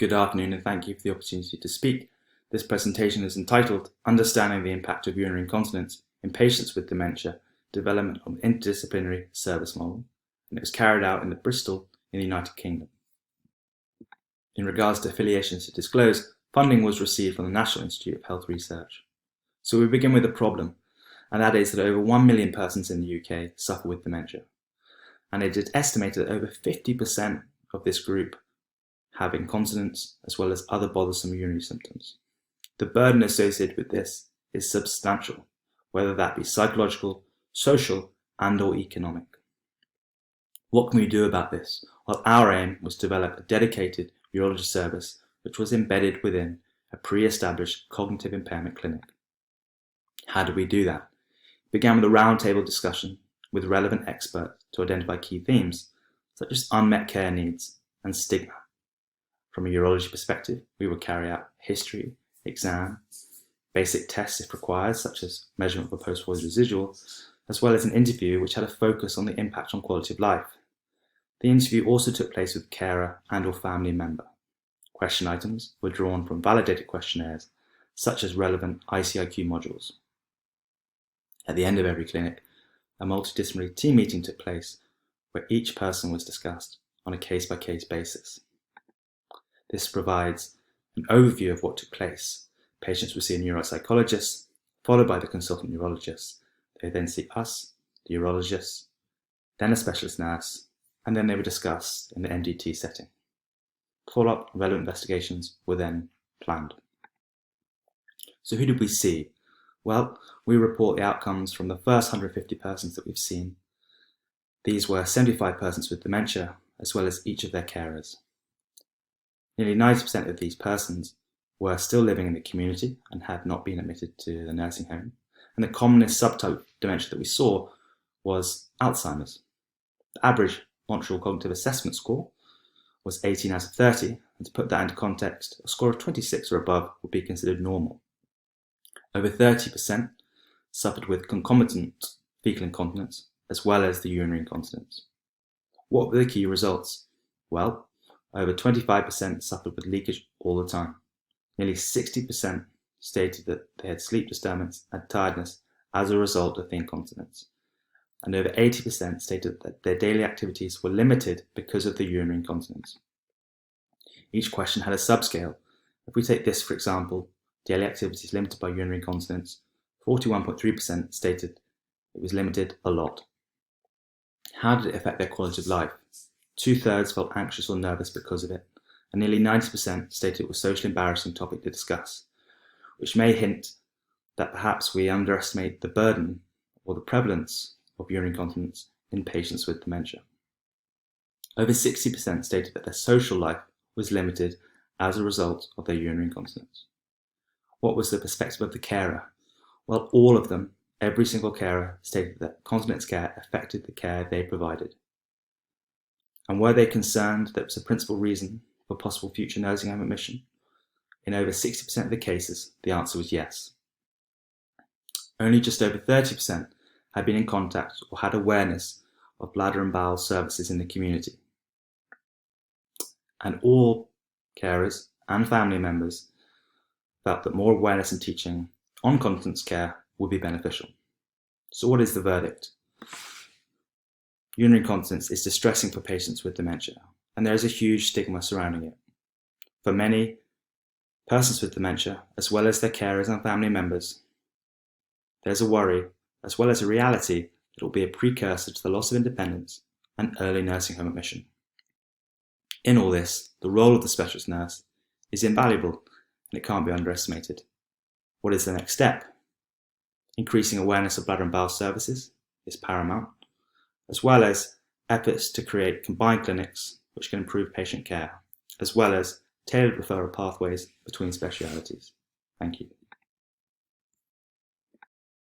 Good afternoon and thank you for the opportunity to speak. This presentation is entitled Understanding the Impact of Urinary Incontinence in Patients with Dementia, Development of an Interdisciplinary Service Model, and it was carried out in Bristol in the United Kingdom. In regards to affiliations to disclose, funding was received from the National Institute of Health Research. So we begin with a problem, and that is that over 1 million persons in the UK suffer with dementia. And it is estimated that over 50% of this group have incontinence as well as other bothersome urinary symptoms. The burden associated with this is substantial, whether that be psychological, social, and/or economic. What can we do about this? Well, our aim was to develop a dedicated urology service which was embedded within a pre-established cognitive impairment clinic. How did we do that? It began with a roundtable discussion with relevant experts to identify key themes, such as unmet care needs and stigma. From a urology perspective, we would carry out history, exam, basic tests if required, such as measurement of a post-void residual, as well as an interview which had a focus on the impact on quality of life. The interview also took place with carer and/or family member. Question items were drawn from validated questionnaires, such as relevant ICIQ modules. At the end of every clinic, a multidisciplinary team meeting took place where each person was discussed on a case-by-case basis. This provides an overview of what took place. Patients would see a neuropsychologist, followed by the consultant neurologist. They then see us, the urologist, then a specialist nurse, and then they were discussed in the MDT setting. Follow-up relevant investigations were then planned. So who did we see? Well, we report the outcomes from the first 150 persons that we've seen. These were 75 persons with dementia, as well as each of their carers. Nearly 90% of these persons were still living in the community and had not been admitted to the nursing home. And the commonest subtype of dementia that we saw was Alzheimer's. The average Montreal Cognitive Assessment score was 18 out of 30, and to put that into context, a score of 26 or above would be considered normal. Over 30% suffered with concomitant fecal incontinence, as well as the urinary incontinence. What were the key results? Well, over 25% suffered with leakage all the time. Nearly 60% stated that they had sleep disturbance and tiredness as a result of the incontinence. And over 80% stated that their daily activities were limited because of the urinary incontinence. Each question had a subscale. If we take this, for example, daily activities limited by urinary incontinence, 41.3% stated it was limited a lot. How did it affect their quality of life? 2/3 felt anxious or nervous because of it, and nearly 90% stated it was a socially embarrassing topic to discuss, which may hint that perhaps we underestimate the burden or the prevalence of urinary incontinence in patients with dementia. Over 60% stated that their social life was limited as a result of their urinary incontinence. What was the perspective of the carer? Well, all of them, every single carer, stated that continence care affected the care they provided. And were they concerned that it was a principal reason for possible future nursing home admission? In over 60% of the cases, the answer was yes. Only just over 30% had been in contact or had awareness of bladder and bowel services in the community. And all carers and family members felt that more awareness and teaching on continence care would be beneficial. So what is the verdict? Urinary incontinence is distressing for patients with dementia, and there is a huge stigma surrounding it. For many persons with dementia, as well as their carers and family members, there's a worry, as well as a reality, that it will be a precursor to the loss of independence and early nursing home admission. In all this, the role of the specialist nurse is invaluable, and it can't be underestimated. What is the next step? Increasing awareness of bladder and bowel services is paramount, as well as efforts to create combined clinics which can improve patient care, as well as tailored referral pathways between specialities. Thank you.